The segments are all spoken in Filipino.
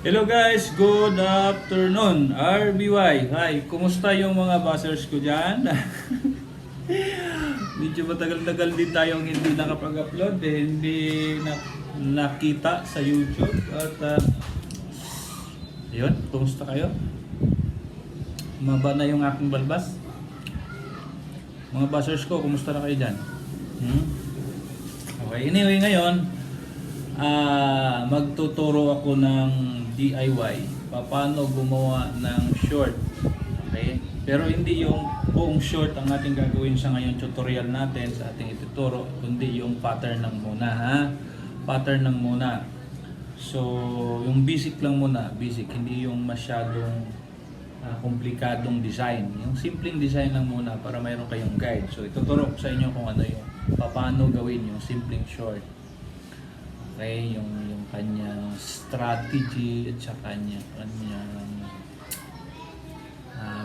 Hello guys, good afternoon. RBY. Hi, kumusta yung mga buzzers ko dyan? Medyo matagal-tagal din tayong hindi nakapag-upload, hindi nakita sa YouTube. At yun, kumusta kayo? Maba na yung aking balbas. Mga buzzers ko, kumusta na kayo dyan? Okay, anyway ngayon, magtuturo ako ng DIY, paano gumawa ng short. Okay? Pero hindi yung buong short ang ating gagawin sa ngayong tutorial natin sa ating ituturo, kundi yung pattern lang muna, ha? Pattern lang muna. So, yung basic lang muna, basic, hindi yung masyadong komplikadong design. Yung simpleng design lang muna para mayroon kayong guide. So, ituturo ko sa inyo kung ano yung paano gawin yung simpleng short. Okay, yung kanyang strategy at saka kanyang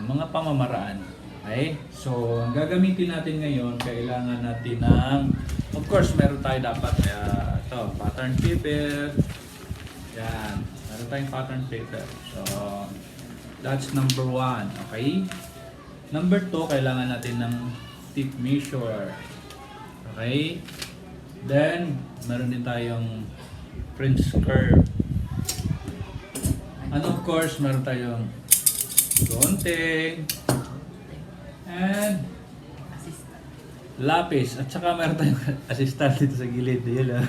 mga pamamaraan. Okay? So, ang gagamitin natin ngayon, kailangan natin ng, of course, meron tayo dapat ito, pattern paper. Yan. Meron tayong pattern paper. So, that's number 1. Okay? Number 2, kailangan natin ng tape measure. Okay? Then, meron din tayong French curve. And of course, meron tayong gunting and lapis. At saka meron tayong assistant dito sa gilid. Yun lang.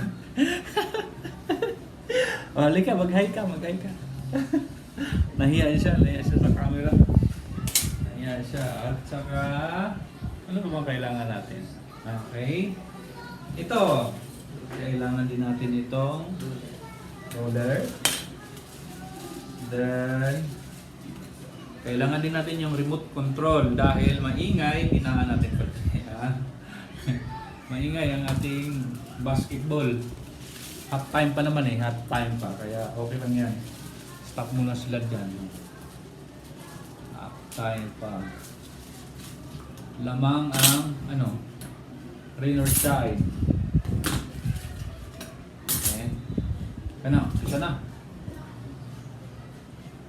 O, halika, mag-hi ka. Nahiya siya sa camera. Nahiya siya. At saka, ano ba bang kailangan natin? Okay. Ito, kailangan din natin itong roller. Then, kailangan din natin yung remote control dahil maingay, hinahan natin pa. Maingay ang ating basketball. Half time pa naman half time pa. Kaya okay lang yan. Stop muna sila dyan. Half time pa. Lamang ang, rain or shine. Okay. Isa na.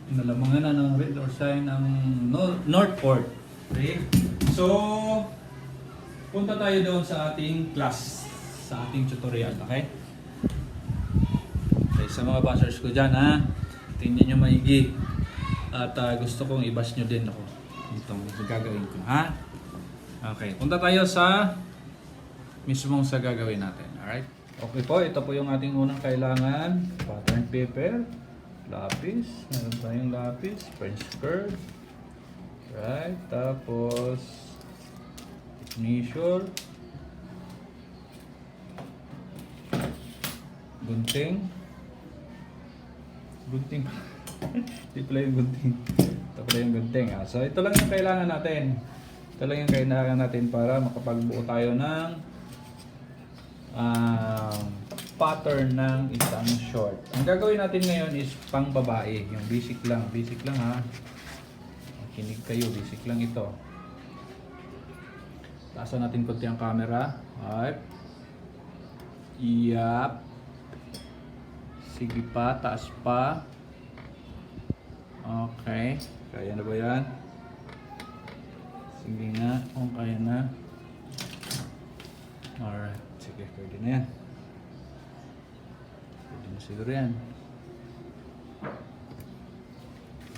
Nalamangan na ng rain or shine ang Northport. Okay. So, punta tayo doon sa ating class, sa ating tutorial. Okay? Okay, sa mga buzzers ko dyan, ha? Tingnan nyo maigi. At gusto kong i-bash nyo din ako. Itong gagawin ko, ha? Okay, punta tayo sa mismong sa gagawin natin. Alright? Okay po, ito po yung ating unang kailangan. Pattern paper, lapis. Meron tayong lapis, French curve. Right? Tapos, measure. Gunting. Hindi pala yung gunting. Ito pala yung gunting. So, ito lang yung kailangan natin. Ito lang yung kailangan natin para makapagbuo tayo ng pattern ng isang short. Ang gagawin natin ngayon is pang babae. Yung basic lang. Basic lang, ha. Makinig kayo. Basic lang ito. Taasan natin konti ang camera. Alright. Yap. Sige pa. Taas pa. Okay. Kaya na ba yan? Sige nga, kung kaya na. Alright, sige, pwede na yan. Pwede na siguro yan.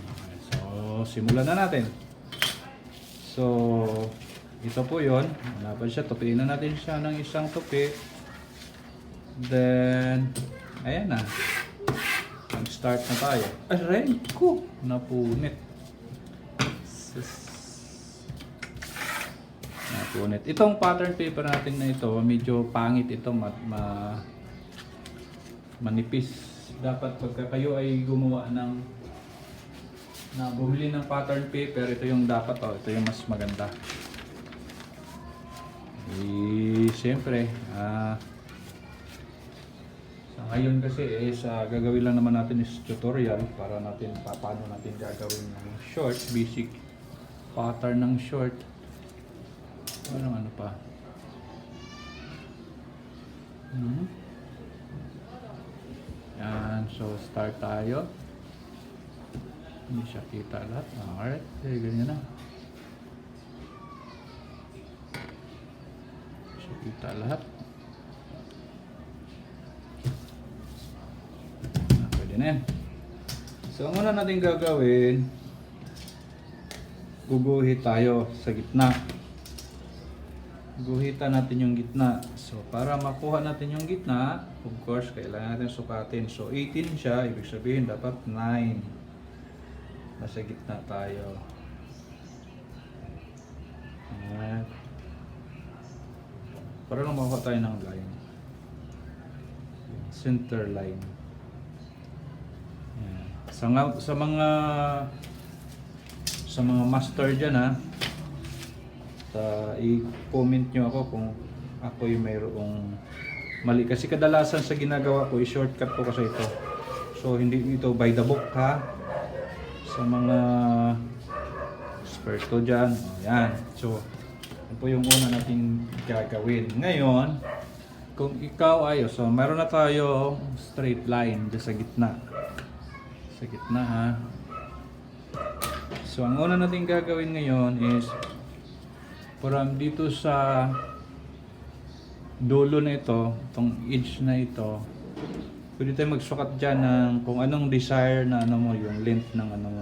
Okay, so, simulan na natin. So, ito po yun. Wala pa siya, tupiin na natin siya ng isang tupi. Then, ayan na. Mag-start na tayo. Aray ko! Napunit. Itong pattern paper natin na ito, medyo pangit ito, manipis. Dapat pagka kayo ay gumawa bumili ng pattern paper, ito yung dapat, ito yung mas maganda. Siyempre, sa ngayon kasi gagawin lang naman natin is tutorial para natin paano natin gagawin ng short, basic pattern ng short. Ano pa? Yan, so start tayo. Hindi siya kita lahat. Alright, okay, ganyan na. Siya kita lahat. Pwede na yan. So, ang una natin gagawin, guguhit tayo sa gitna. Guhitan natin yung gitna. So, para makuha natin yung gitna, of course, kailangan natin sukatin. So, 18 siya, ibig sabihin dapat 9. Nasa gitna tayo. Alright. Para lang makuha tayo ng line. Center line. Yan. Sa mga master dyan ha, i-comment nyo ako kung ako yung mayroong mali. Kasi kadalasan sa ginagawa ko, i-shortcut ko kasi ito. So, hindi ito by the book ha. Sa mga eksperto dyan. Ayan. So, yan po yung una natin gagawin. Ngayon, kung ikaw ay, so meron na tayo straight line dyan sa gitna. Sa gitna ha. So, ang una natin gagawin ngayon is from dito sa dulo na ito, itong edge na ito, pwede tayo magsukat dyan ng kung anong desire na ano mo, yung length ng ano mo,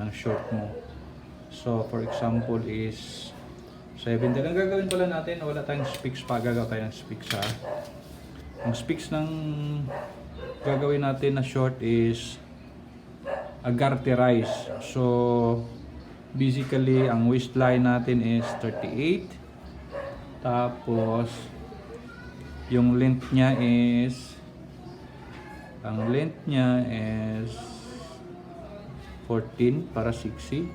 ng short mo. So, for example is 70. Ang gagawin pala natin, wala tayong specs pa, gagawin tayo ng specs ha. Ang specs ng gagawin natin na short is agarterize. So, basically, ang waistline natin is 38. Tapos, yung length niya is, ang length niya is 14 para 60.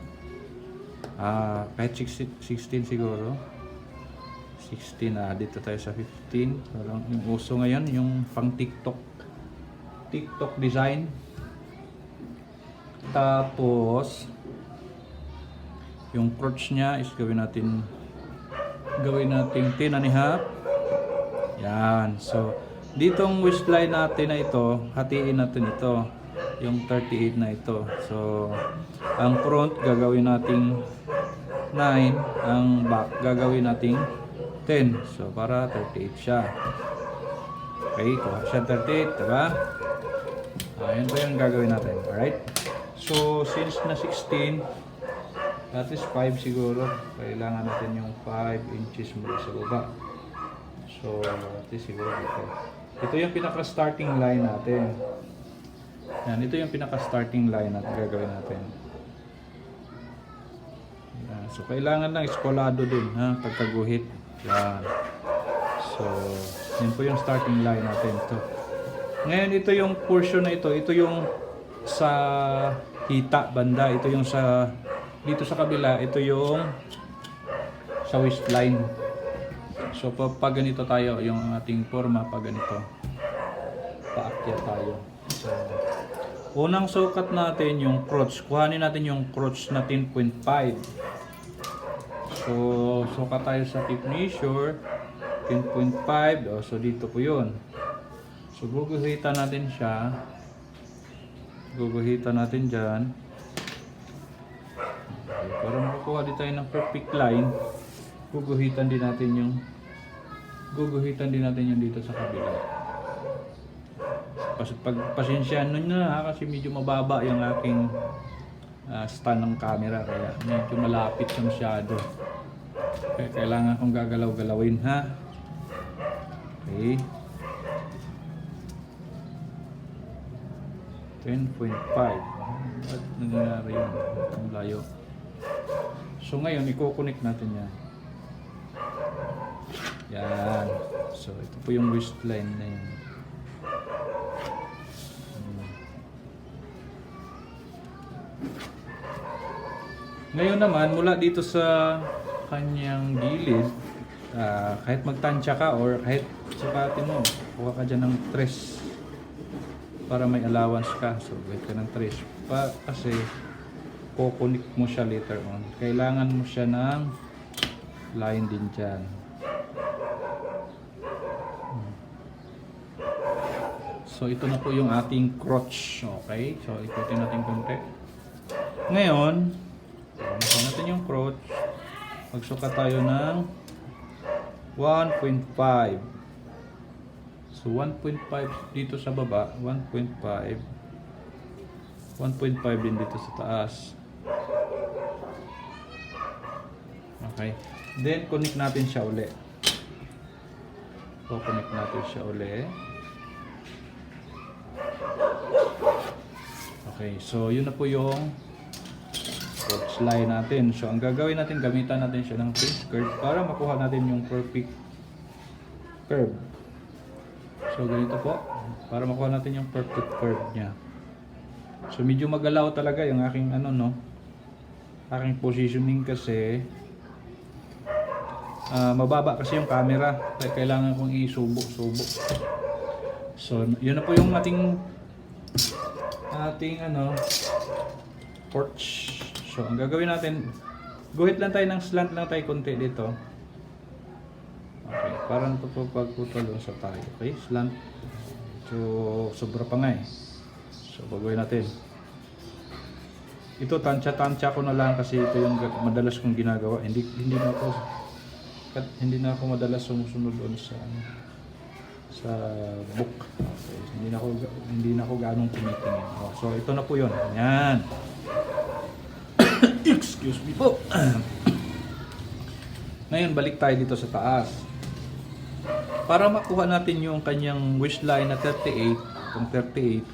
Kahit 16 siguro. 16 dito tayo sa 15. Parang yung uso ngayon, yung pang TikTok design. Tapos, yung crotch niya is gawin natin 10 and a half. Yan. So, ditong waistline natin na ito, hatiin natin ito. Yung 38 na ito. So, ang front gagawin nating 9, ang back gagawin nating 10. So, para 38 siya. Okay, kuha siya 38, diba? Yun po yung gagawin natin. Alright? So, since na 16, that is 5 siguro. Kailangan natin yung 5 inches mula sa baba. So, that is siguro ito. Ito yung pinaka-starting line natin. Yan, ito yung pinaka-starting line natin gagawin natin. Yan. So, kailangan lang eskolado din, ha, pagkaguhit. Yan. So, yun po yung starting line natin. Ito. Ngayon, ito yung portion na ito. Ito yung sa hita banda. Ito yung sa dito sa kabila. Ito yung sa waistline. So pag ganito tayo, yung ating forma pag ganito, paakyat tayo. So unang sukat natin yung crotch. Kuhanin natin yung crotch na 10.5. So sukat tayo sa tape measure 10.5. So dito po yun. So guguhitan natin siya. Guguhitan natin dyan. Okay, para makakuha din tayo ng perfect line, guguhitan din natin yung dito sa kabila. Pagpasensyahan nyo na kasi medyo mababa yung aking stand ng camera, kaya medyo malapit na masyado. Kaya kailangan kong gagalaw-galawin, ha. Okay. 10.5. Ba't nangyari yun? Ang layo. So ngayon, i-connect natin yan. Yan. So ito po yung waistline na yun. Ngayon naman, mula dito sa kanyang gilid, kahit magtansya ka or kahit sukatin mo, kuha ka dyan ng tres para may allowance ka. So, wait ka ng trace. Kasi, kukunik mo siya later on. Kailangan mo siya ng line din dyan. So, ito na po yung ating crotch. Okay? So, ikutin natin konti. Ngayon, nakuha natin yung crotch. Magsukat tayo ng 1.5. So 1.5 dito sa baba, 1.5. 1.5 din dito sa taas. Okay. Then connect natin siya uli. So connect natin siya uli. Okay, so yun na po yung crotch line natin. So ang gagawin natin, gamitan natin siya ng French curve para makuha natin yung perfect curve. So ganito po, para makuha natin yung perfect curve niya. So medyo magalaw talaga yung aking aking positioning kasi mababa kasi yung camera. Kaya kailangan kong isubo-subo. So yun na po yung ating porch. So ang gagawin natin, guhit lang tayo ng slant lang tayo konti dito. Okay, parang pagpuputol sa tayo. Okay, slant. So sobra pa nga eh. So gagawin natin. Ito tansya-tansya ko na lang kasi ito yung madalas kong ginagawa. Hindi na ako madalas sumusunod doon sa book. Okay, hindi na ako ganong tumitingin. Oh, so ito na po 'yon. Yan. Excuse me po. Ngayon balik tayo dito sa taas. Para makuha natin yung kanyang wish line na 38, kung 38.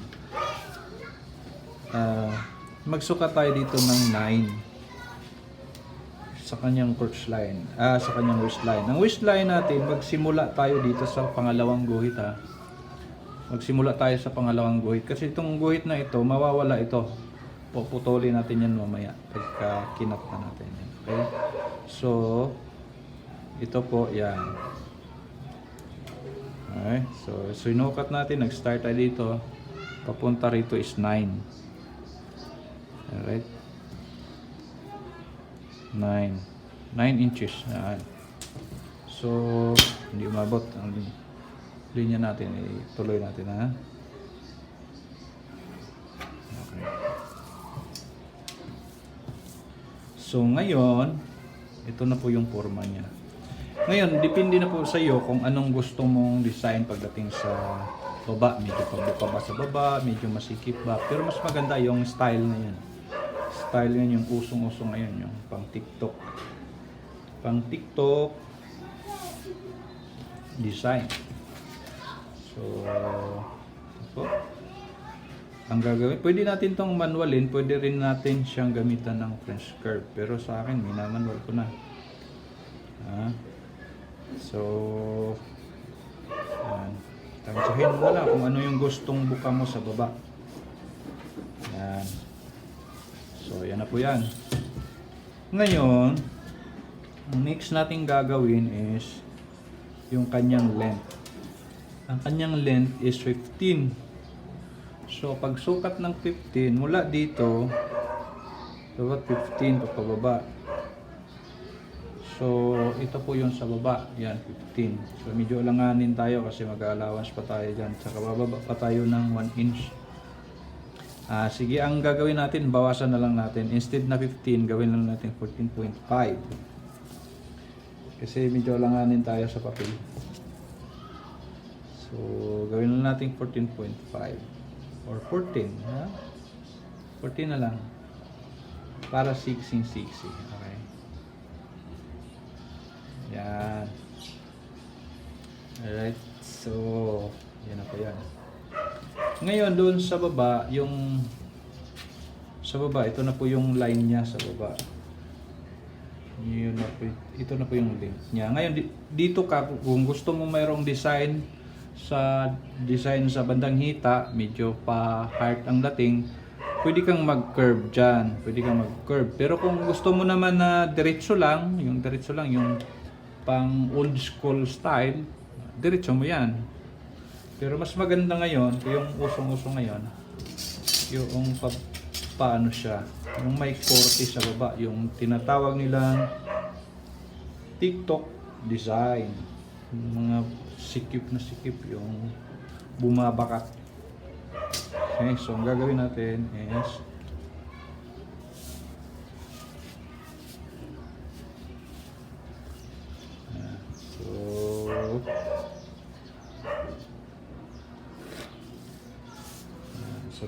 Magsukat tayo dito ng 9 sa kanyang crotch line, sa kanyang wish line. Ang wish line natin, magsimula tayo dito sa pangalawang guhit ha. Magsimula tayo sa pangalawang guhit kasi itong guhit na ito, mawawala ito. Puputulin natin yan mamaya pagka kinap na natin. Okay? So, ito po, yan. Okay? So, sinukat natin, nag-start tayo dito. Papunta rito is 9. Alright? 9 inches. Yan. So, hindi umabot ang linya natin. Ituloy natin ha. Okay. So, ngayon, ito na po yung forma niya. Ngayon, depende na po sa iyo kung anong gusto mong design pagdating sa baba. Medyo pabuka ba sa baba, medyo masikip ba. Pero mas maganda yung style na yan. Style yan yung usong-usong ngayon, yung pang TikTok. Pang TikTok design. So, ito. Ang gagawin, pwede natin tong manualin, pwede rin natin siyang gamitan ng French curve. Pero sa akin, minamanual ko na. So, yan. Tansyahin mo lang kung ano yung gustong buka mo sa baba. Yan. So, yan na po yan. Ngayon, ang next natin gagawin is yung kanyang length. Ang kanyang length is 15. So, pag sukat ng 15, mula dito, dapat 15 pababa. So, ito po yung sa baba. Yan, 15. So, medyo alanganin tayo kasi mag-allowance pa tayo dyan. Saka bababa pa tayo ng 1 inch. Sige, ang gagawin natin, bawasan na lang natin. Instead na 15, gawin lang natin 14.5. Kasi medyo alanganin tayo sa papel. So, gawin lang natin 14.5. Or 14, ha? 14 na lang. Para 16. Okay. Yan. Alright. So, yan na po yan. Ngayon, doon sa baba, ito na po yung line niya sa baba. Yun na po, ito na po yung length niya. Ngayon, dito ka, kung gusto mo mayroong design sa bandang hita, medyo pa heart ang dating, pwede kang mag-curve dyan. Pero kung gusto mo naman na diretso lang, yung pang old school style, diretso mo yan. Pero mas maganda ngayon, yung usong-usong ngayon, yung paano siya, yung may 40 sa baba, yung tinatawag nilang TikTok design. Yung mga sikip na sikip, yung bumabakat. Okay, so ang gagawin natin is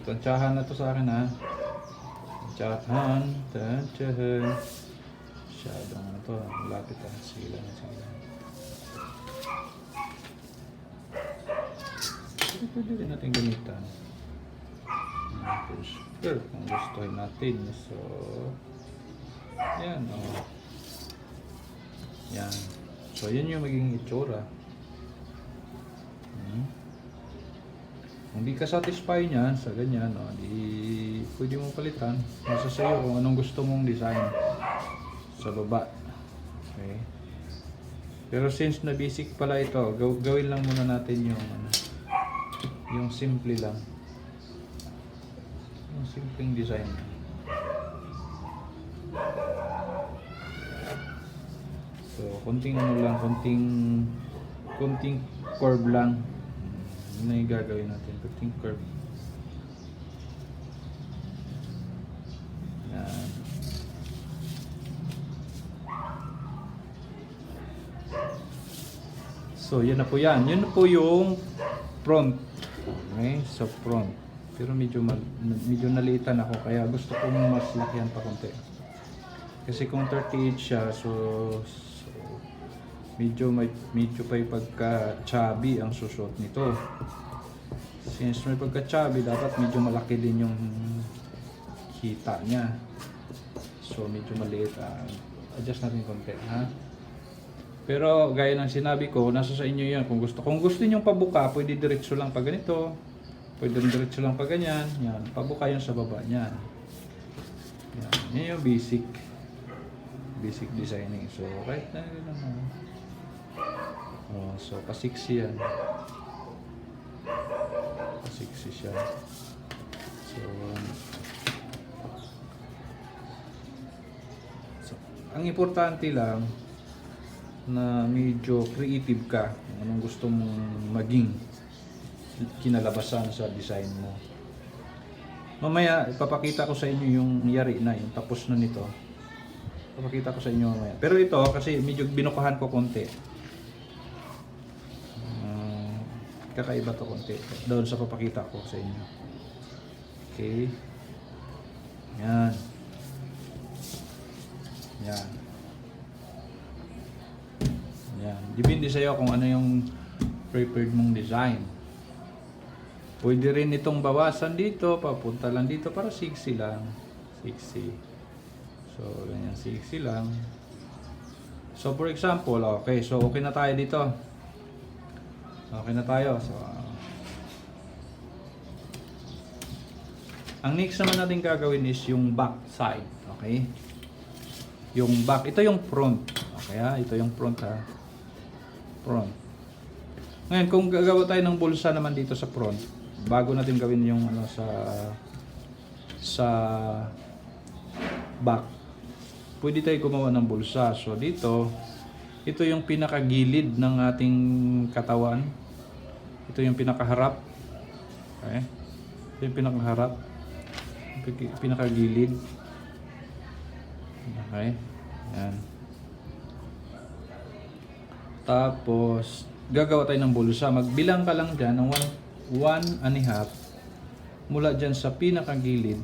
Tantsahan na to sa akin ha. Tantsahan. Masyadong ano to, malapit ha. Sige lang. Pwede rin natin gamitan. Super, kung gustuhin natin. So, yan o. Yan. So, yun yung magiging itsura. Kung di ka satisfy niyan sa ganyan, no, di pwede mong palitan. Nasa sa'yo kung anong gusto mong design sa baba. Okay. Pero since na basic pala ito, gawin lang muna natin yung simple lang. Yung simpleng design. So, konting ano lang, konting curve lang. Yun na yung gagawin natin, konting curve. Yan. So, yan na po yan. Yun na po yung front. Okay, so front. Pero medyo naliitan ako, kaya gusto kong mas lakihan pa konti. Kasi kung 38 siya, so medyo pa yung pagka-chubby ang susot nito. Since may pagka-chubby, dapat medyo malaki din yung kita niya. So medyo maliit. Adjust natin konti, ha? Pero gaya ng sinabi ko, nasa sa inyo yan. Kung gusto niyo pabuka, pwede diretso lang pa ganito. Pwede diretso lang pa ganyan. Yan, pabuka yan sa baba niyan. Yan, yan yung basic designing. So right na yun naman. So pa-6 yan. Pa-6 siya. So ang importante lang na medyo creative ka kung anong gusto mong maging kinalabasan sa design mo. Mamaya ipapakita ko sa inyo yung yari na, yung tapos na nito. Ipapakita ko sa inyo mamaya. Pero ito kasi medyo binukahan ko konti. Kakaiba to konti doon sa papakita ko sa inyo. Okay. Yan. Depende sa iyo kung ano yung preferred mong design. Pwede rin itong bawasan dito, papunta lang dito para 60 lang. 60. So, ganyan 60 lang. So, for example, okay. So, okay na tayo dito. Okay na tayo. So, ang next naman natin gagawin is yung back side. Okay? Yung back. Ito yung front. Okay ha? Ito yung front ha. Front. Ngayon, kung gagawa tayo ng bulsa naman dito sa front, bago natin gawin yung ano sa back, pwede tayo gumawa ng bulsa. So, dito, ito yung pinakagilid ng ating katawan. Ito yung pinakaharap. Okay? Ito yung pinakaharap. Pinakagilid. Okay? Yan. Tapos, gagawa tayo ng bulsa. Magbilang ka lang dyan ng 1.5 mula dyan sa pinakagilid.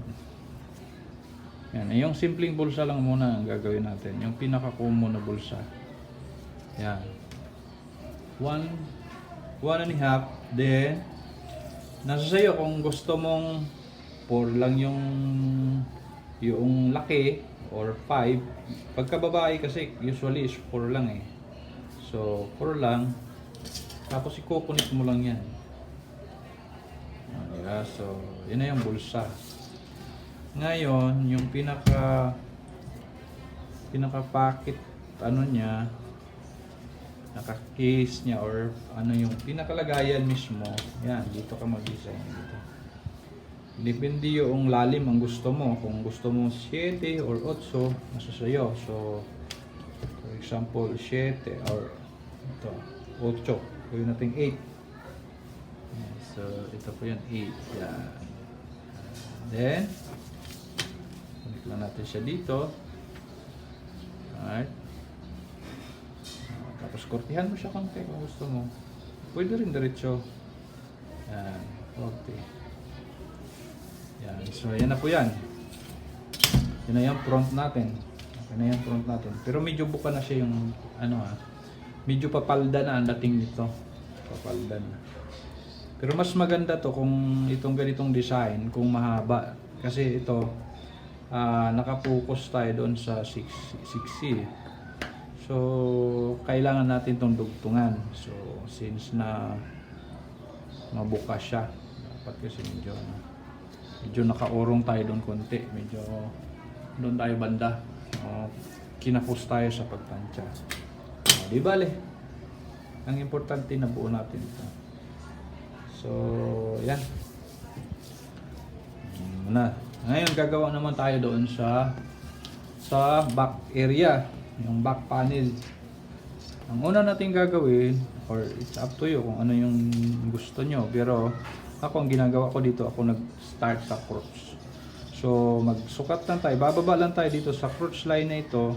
Yan. Yung simpleng bulsa lang muna ang gagawin natin. Yung pinaka-common na bulsa. Yan. 1.5. Then, nasa sayo kung gusto mong 4 lang yung laki or 5. Pagka babae kasi usually is 4 lang eh. So, 4 lang. Tapos ikukunit mo lang yan. Yeah, so, yun na yung bulsa. Ngayon, yung pinaka-packet ano niya, naka-case niya or ano yung pinakalagayan mismo, yan, dito ka mag-design dito. Depende yung lalim ang gusto mo. Kung gusto mo 7 or 8, nasa sayo. So, for example, 7 or ito, 8. Gawin natin 8. So, ito po yun, 8. Yan. Then, kunik lang natin siya dito. Alright. Tapos, kortihan mo siya konti kung gusto mo. Pwede rin diretso. Yan, 40. Yan. So, yan na po yan. Yan na yung front natin. Yan na yung front natin. Pero medyo buka na siya yung, medyo papalda na ang dating nito. Papalda na. Pero mas maganda to kung itong ganitong design, kung mahaba. Kasi ito, nakapokus tayo doon sa 6C. So, kailangan natin itong dugtungan. So, since na mabuka siya, dapat kasi medyo nakaurong tayo doon konti. Medyo doon tayo banda. Kinapos tayo sa pagtansya. Di bale. Ang importante na buo natin ito. So, yan. Ngayon, gagawa naman tayo doon sa back area. Yung back panel. Ang una natin gagawin, or it's up to you kung ano yung gusto nyo. Pero, ako ang ginagawa ko dito, ako nag-start sa crotch. So, magsukat lang tayo. Bababa lang tayo dito sa crotch line na ito.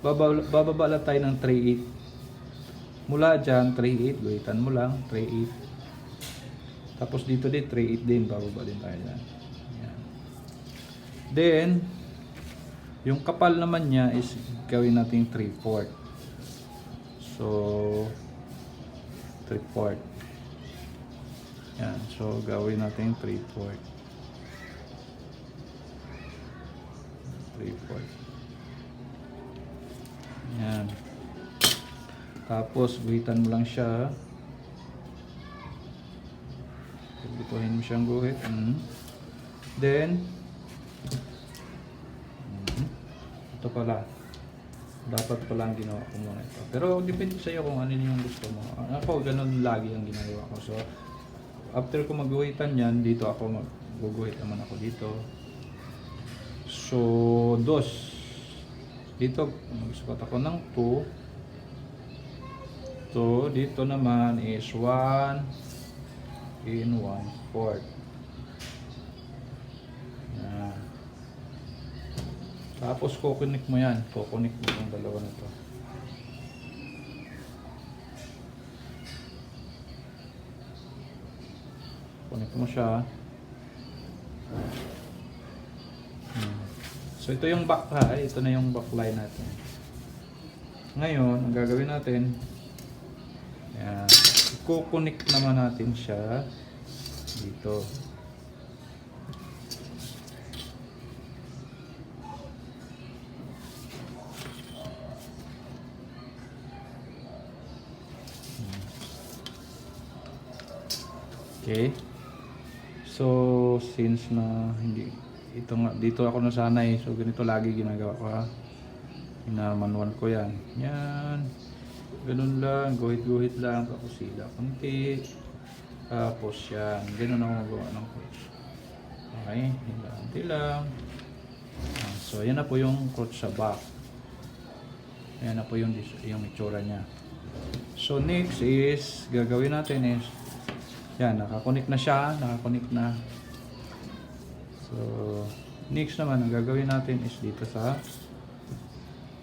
Bababa lang tayo ng 3/8. Mula dyan, 3/8. Guhitan mo lang, 3/8. Tapos dito din, 3/8 din. Bababa din tayo dyan. Yan. Then, yung kapal naman niya is gawin natin 3/4. So, 3/4. Yan. So, gawin natin 3/4. 3/4. Yan. Tapos, guhitan mo lang siya. Gutuhin mo siyang guhit. Then, ito pala. Dapat pala ang ginawa ko muna ito. Pero, depende sa iyo kung ano yung gusto mo. Ako, ganun lagi ang ginagawa ko. So, after ko magguhitan yan, dito ako magguguhit naman ako dito. So, dito, magsukat ako ng 2. So, dito naman is 1 in 1/4. Yan. Tapos, kukunik mo yan. Kukunik mo yung dalawa na to. Kunik mo siya. So, ito yung back ha. Ito na yung back line natin. Ngayon, ang gagawin natin, yan. Kukunik naman natin siya dito. Okay. So, since na hindi ito nga dito ako nasanay, so ganito lagi ginagawa ko ha. Manual ko yan. Yan. Ganun lang, guhit-guhit lang, tapos sila konti. Tapos yan, ganun ako magawa ng crotch. Okay, hinti lang. So, yan na po yung crotch sa back. Yan na po yung itsura niya. So, next is, gagawin natin is, yan, nakakonik na siya, nakakonik na. So, next naman, ang gagawin natin is dito sa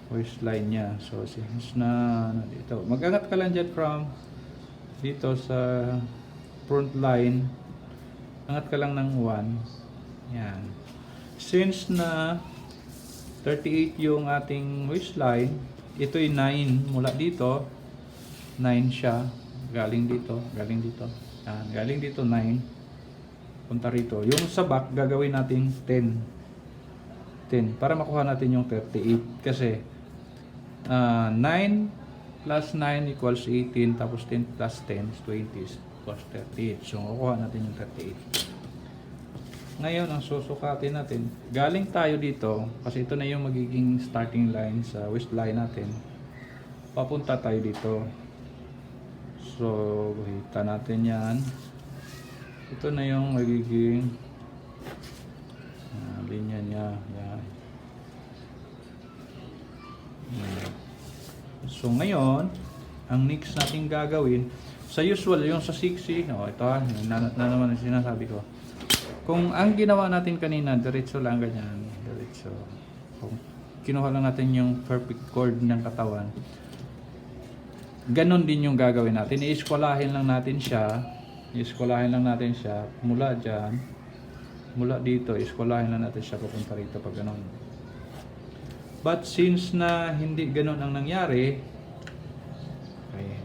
waistline niya. So, since na dito, mag-angat ka lang dyan from dito sa front line, angat ka lang ng 1. Yan. Since na 38 yung ating waistline, ito ay 9 mula dito, 9 siya, galing dito. Yan, galing dito 9 punta rito. Yung sa back, gagawin natin 10 para makuha natin yung 38 kasi 9 plus 9 equals 18 tapos 10 plus 10 is 20 equals 38. So, makuha natin yung 38. Ngayon, ang susukatin natin, galing tayo dito kasi ito na yung magiging starting line sa waistline natin. Papunta tayo dito. So, hita natin yan. Ito na yung magiging linya niya. Yan. So, ngayon, ang next natin gagawin, sa usual, yung sa 6C, ito na naman ang sinasabi ko. Kung ang ginawa natin kanina, diretso lang ganyan. Diretso. Kung kinuha lang natin yung perfect chord ng katawan, ganon din yung gagawin natin. I-eskwalahin lang natin siya mula dyan mula dito, eskwalahin na natin siya papunta rito pag ganun. But since na hindi ganun ang nangyari, okay,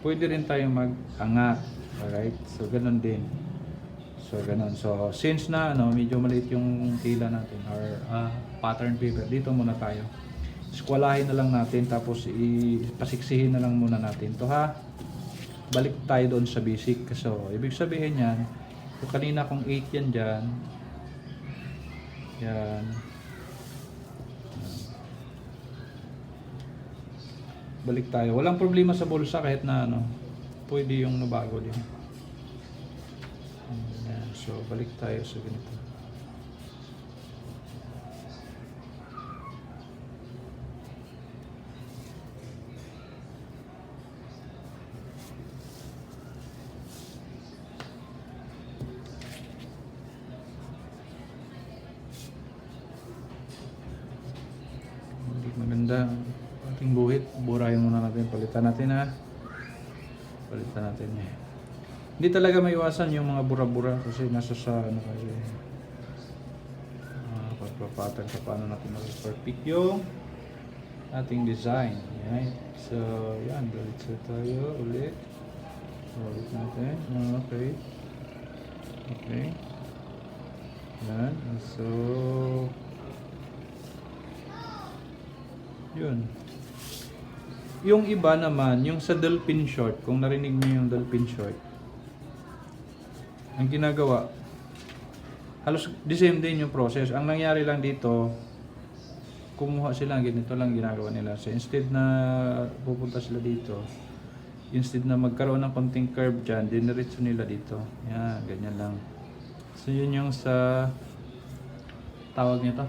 pwede rin tayo mag-angat. Alright? So, ganun din. So, ganun. So, since na medyo maliit yung tila natin or pattern paper, dito muna tayo. Eskwalahin na lang natin, tapos ipasiksihin na lang muna natin to, ha. Balik tayo doon sa basic. So, ibig sabihin yan, kung kanina kung 8 yan dyan, yan, balik tayo. Walang problema sa bulsa kahit na pwede yung nabago din. Yan. So, balik tayo sa ganito. Hindi maganda ating buhit. Burahin muna natin. Palitan natin, ha. Palitan natin. Hindi talaga maiwasan yung mga bura-bura kasi nasa sa kasi pagpapatan sa paano natin mag-perfect yung ating design. Yan. So, yan. Balik tayo ulit. Balik natin. Okay. Okay. Yan. So, yun. Yung iba naman, yung sa dolphin short, kung narinig niyo yung dolphin short, ang ginagawa, halos the same din yung process. Ang nangyari lang dito, kumuha sila, ganito lang ginagawa nila. So instead na pupunta sila dito, instead na magkaroon ng konting curve dyan, diniretso nila dito. Yan, ganyan lang. So yun yung sa tawag nito,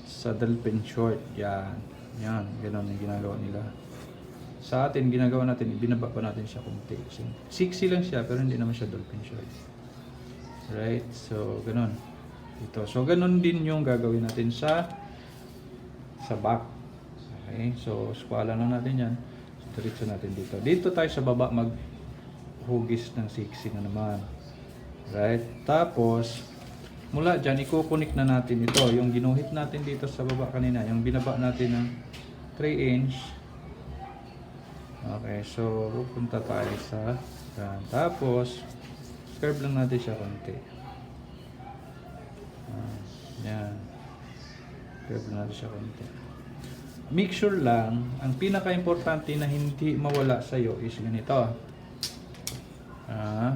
sa dolphin short. Yan. Yan, gano'n yung ginagawa nila. Sa atin, ginagawa natin, ibinaba pa natin siya konti. Sexy lang siya, pero hindi naman siya dolphin short. Right? So, gano'n. Ito. So, gano'n din yung gagawin natin sa back. Okay? So, skwala lang natin yan. So, diretso natin dito. Dito tayo sa baba maghugis ng sexy na naman. Right? Tapos, mula dyan, i-connect na natin ito. Yung ginuhit natin dito sa baba kanina. Yung binaba natin ng 3 inch. Okay, so pupunta tayo sa yan. Tapos, curve lang natin siya konti. Yan. Curve lang natin siya konti. Make sure lang, ang pinaka-importante na hindi mawala sa'yo is ganito.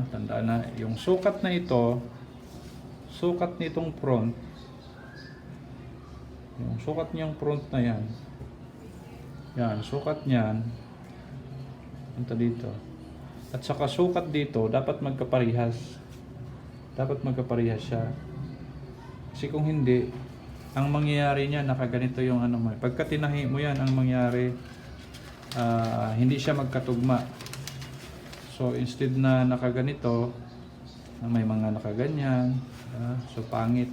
Tandaan na, yung sukat na ito, sukat nitong front, yung sukat niyang front na yan, sukat niyan, punta dito, at saka sukat dito, dapat magkaparehas siya, kasi kung hindi, ang mangyayari niya, nakaganito yung mo, pagka tinahi mo yan, ang mangyayari, hindi siya magkatugma. So instead na nakaganito, may mga nakaganyan, so pangit.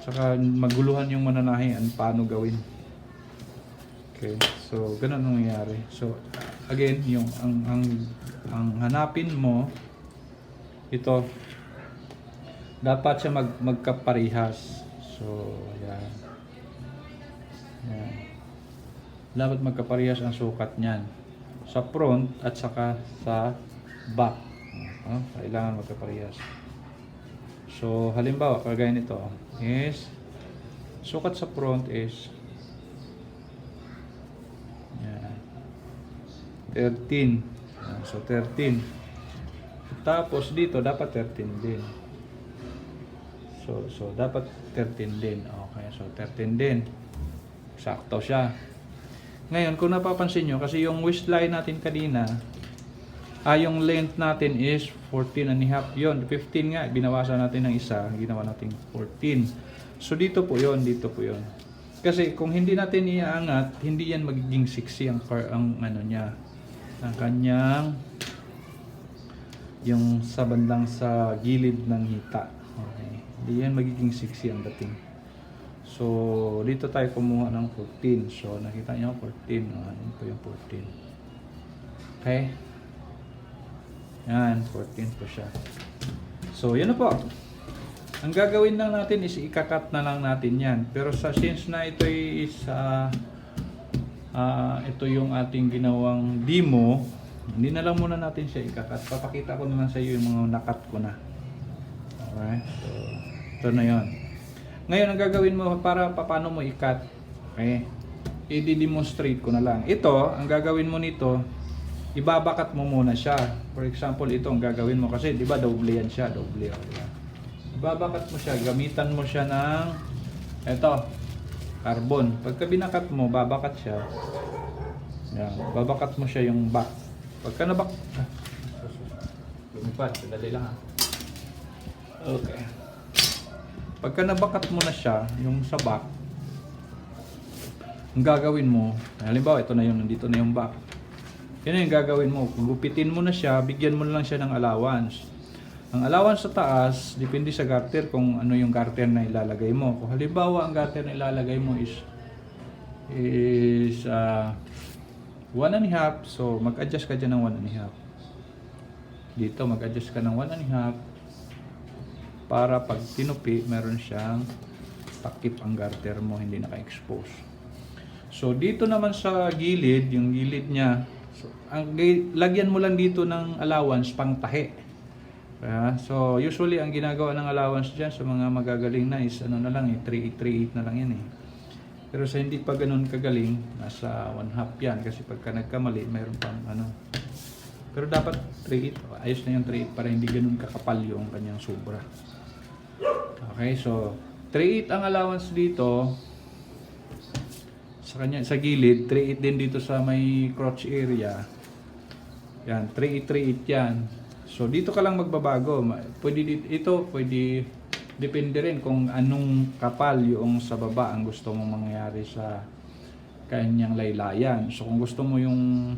Saka maguluhan yung mananahian paano gawin. Okay, so ganun ang nangyayari. So again, yung ang hanapin mo ito, dapat siya magkaparehas. So yan. Yan. Dapat magkaparehas ang sukat niyan sa front at saka sa back. Kailangan magkaparehas. So, halimbawa, kagaya nito is, sukat sa front is 13. So, 13. Tapos, dito, dapat 13 din. So dapat 13 din. Okay, so 13 din. Sakto siya. Ngayon, kung napapansin nyo, kasi yung waistline natin kanina, yung length natin is 14 and a half. Yun, 15 nga. Binawasan natin ng isa. Ginawa natin 14. So, dito po yun. Dito po yun. Kasi, kung hindi natin iaangat, hindi yan magiging sexy ang ano niya. Ang kanyang yung sa bandang sa gilid ng hita. Okay. Hindi yan magiging sexy ang dating. So, dito tayo kumuha ng 14. So, nakita nyo 14. Ano po yung 14. Okay. Yan, 14 po siya. So, yun na po. Ang gagawin lang natin is ikakat na lang natin yan. Pero since na ito is ito yung ating ginawang demo, hindi na lang muna natin siya ikakat. Papakita ko naman sa iyo yung mga nakat ko na. Alright, so ito na yon. Ngayon ang gagawin mo para paano mo ikat, okay, i-demonstrate ko na lang. Ito, ang gagawin mo nito, ibabakat mo muna siya. For example, ito ang gagawin mo kasi di ba doble yan siya, doble. Diba? Ibabakat mo siya, gamitan mo siya ng ito, carbon. Pagka binakat mo, babakat siya. Yan, babakat mo siya yung back. Pagka nabak, lumipad, dali lang ha. Okay. Pagka nabakat mo na siya, yung sa back, ang gagawin mo, halimbawa ito na yung nandito na yung back. Yan yung gagawin mo, gupitin mo na siya, bigyan mo na lang siya ng allowance. Ang allowance sa taas, depende sa garter kung ano yung garter na ilalagay mo. Kung halimbawa ang garter na ilalagay mo is 1.5, so mag-adjust ka dyan ng 1.5. Dito mag-adjust ka ng 1.5 para pag tinupi, meron siyang takip ang garter mo, hindi naka-expose. So dito naman sa gilid, yung gilid niya, so, lagyan mo lang dito ng allowance pang tahi. So usually ang ginagawa ng allowance dyan sa mga magagaling na is ano na lang 3838 na lang yan eh. Pero sa hindi pa ganun kagaling, nasa 1/2 yan kasi pagka nagkamali mayroon pang ano. Pero dapat 38, ayos na yung 38 para hindi ganun kakapal yung kanyang sobra. Okay, so 38 ang allowance dito sa kanya, sa gilid, 38 din dito sa may crotch area. Yan, 3838 yan. So dito ka lang magbabago. Pwede ito, pwede depende rin kung anong kapal yung sa baba ang gusto mong mangyari sa kanyang laylayan. So kung gusto mo yung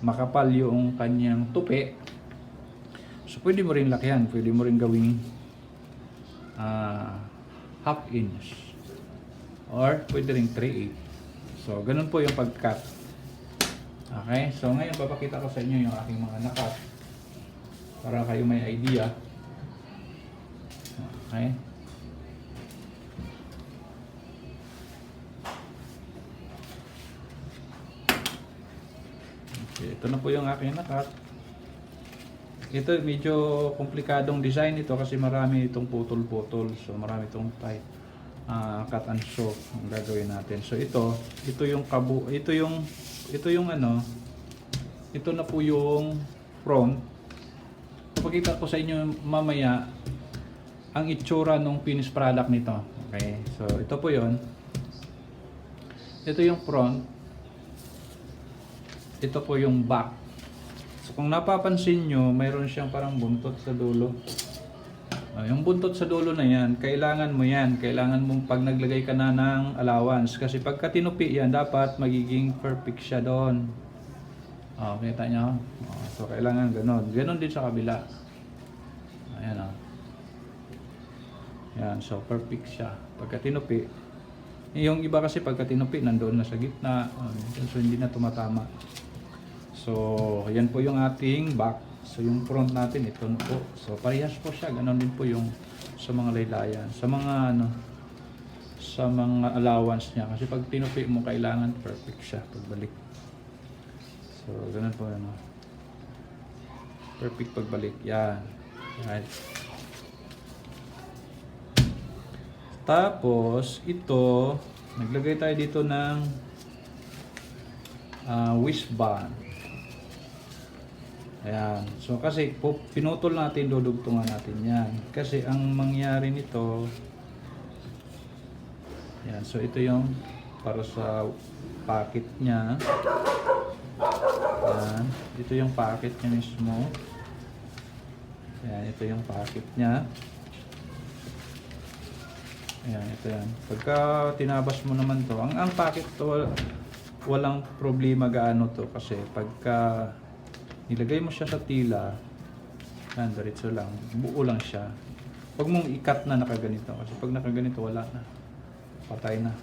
makapal yung kanyang tupi, so pwede mo rin lakihan, pwede mo rin gawing 1/2 inch or pwede rin 3/8. So ganun po yung pag-cut. Okay, so ngayon papakita ko sa inyo yung aking mga nakat para kayo may idea. Okay. Okay, ito na po yung aking nakat. Ito medyo komplikadong design ito kasi marami itong putol-putol. So marami itong type cut and sew ang gagawin natin. So ito yung ano, ito na po yung front. Pakita ko sa inyo mamaya ang itsura ng finished product nito. Okay, so ito po yon. Ito yung front. Ito po yung back. So kung napapansin nyo, mayroon siyang parang buntot sa dulo. Yung buntot sa dulo na yan, kailangan mo yan. Kailangan mo pag naglagay ka na ng allowance. Kasi pagka tinupi yan, dapat magiging perfect siya doon. Kita nyo? So kailangan ganon. Ganon din sa kabila. Ayan o. Yan, so perfect siya. Pagka tinupi, yung iba kasi pagka tinupi, nandoon na sa gitna. So hindi na tumatama. So yan po yung ating back. So yung front natin, ito na po. So parehas po siya. Ganon din po yung sa mga laylayan. Sa mga ano, sa mga allowance niya. Kasi pag tinupi mo, kailangan perfect siya pagbalik. So ganun po ano. Perfect pagbalik. Yan. Right. Tapos ito, naglagay tayo dito ng wristband. Ayan. So kasi pinutol natin, dudugtungan natin yan. Kasi ang mangyari nito, yan. So ito yung para sa pocket niya. Yan. Ito yung pocket niya mismo. Yan. Ito yung pocket niya. Ayan. Ito yan. Pagka tinabas mo naman to, ang pocket to, walang problema gaano to. Kasi pagka nilagay mo siya sa tila, yan, diretso lang. Buo lang siya. Huwag mong i-cut na nakaganito. Kasi pag nakaganito, wala na. Patay na.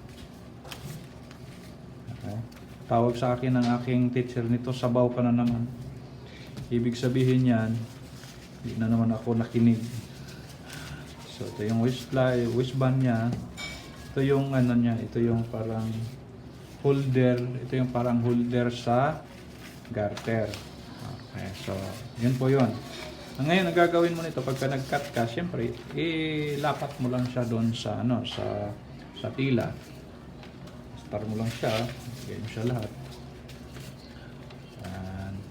Okay. Tawag sa akin ng aking teacher nito, sabaw ka na naman. Ibig sabihin yan, hindi na naman ako nakinig. So ito yung wristband niya. Ito yung ano niya, ito yung parang holder, ito yung parang holder sa garter. Okay, so yun po yun. Ngayon, ang gagawin mo nito pagka nag-cut ka, syempre, ilapat mo lang siya doon sa ano, sa tila. Star mo lang siya, ganyan mo siya lahat.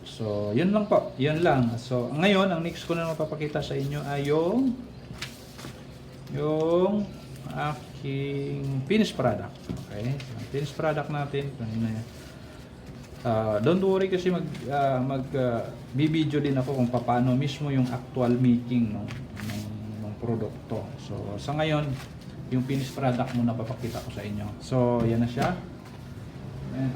So, yun lang po. Yun lang. So, ngayon, ang next ko na mapapakita sa inyo ay yung aking finished product. Okay? Ang finished product natin, don't worry kasi bibideo din ako kung paano mismo yung actual making ng produkto. So, sa ngayon, yung finished product muna papakita ko sa inyo. So, yan na siya. Ayan.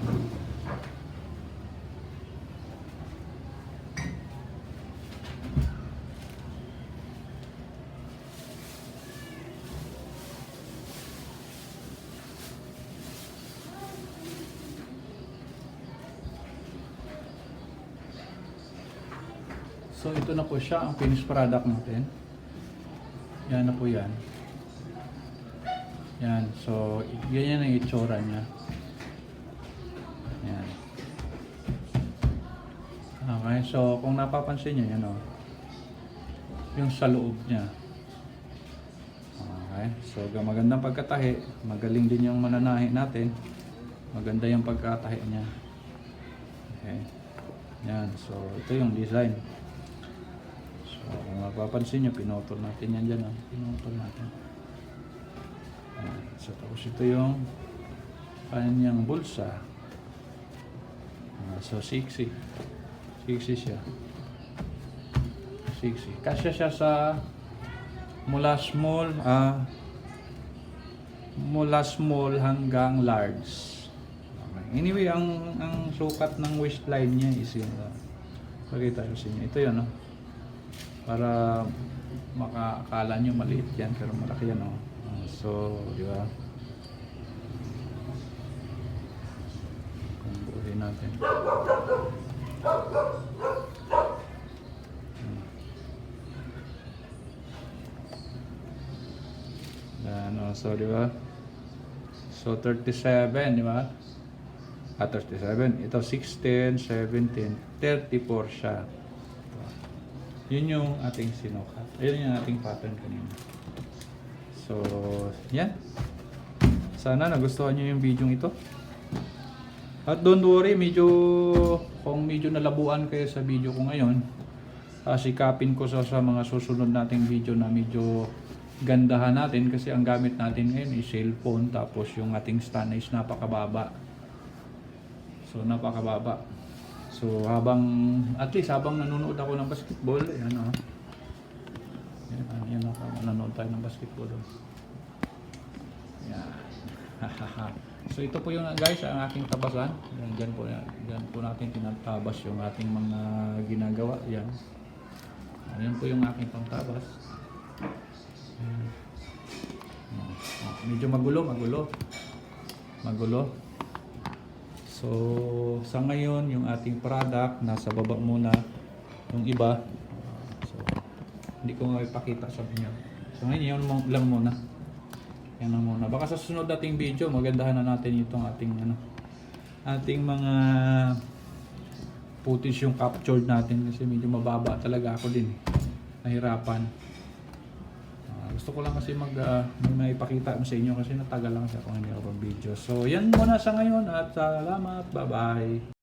So ito na po siya, ang finished product natin. Yan na po yan. Yan, so ganyan ang itsura niya. Yan. Okay, so kung napapansin niyo yan o. Yung sa loob niya. Okay, so magandang pagkatahi. Magaling din yung mananahi natin. Maganda yung pagkatahi niya. Okay. Yan, so ito yung design. Kung mapapansin nyo, pinotol natin yan dyan. Pinotol natin. So, tapos ito yung kanyang bulsa. So, 60. 60 siya. 60. Kasya siya sa mula small hanggang large. Okay. Anyway, ang sukat ng waistline niya is yun. Pakita ko sa inyo. Ito yun, no? Para makakala nyo maliit yan pero malaki yan, oh. So di ba, kung buuhin natin yan, oh. So di ba, so 37, di ba, 37, ito 16, 17, 34 siya. Yun yung ating sinukat. Ayun yung ating pattern kanina. So, yan. Sana nagustuhan nyo yung video ito. At don't worry, kung medyo nalabuan kayo sa video ko ngayon, sikapin ko sa mga susunod nating video na medyo gandahan natin kasi ang gamit natin ngayon is cellphone, tapos yung ating stand is napakababa. So, napakababa. So at least habang nanonood ako ng basketball, ayan o. Yan ako, nanonood tayo ng basketball. Yan. So ito po yung guys, ang aking tabasan. Diyan po natin tinatabas yung ating mga ginagawa. Yan. Ayan po yung aking pangtabas. Medyo magulo. So, sa ngayon, yung ating product, nasa baba muna. Yung iba, so, hindi ko nga ipakita sa inyo. So, ngayon, yun lang muna. Yan lang muna. Baka sa susunod nating video, magandahan na natin itong ating mga footage yung captured natin. Kasi medyo mababa talaga ako din. Nahirapan. Gusto ko lang kasi may ipakita sa inyo kasi natagal lang siya kung hindi ako video. So yan muna sa ngayon at salamat. Bye bye.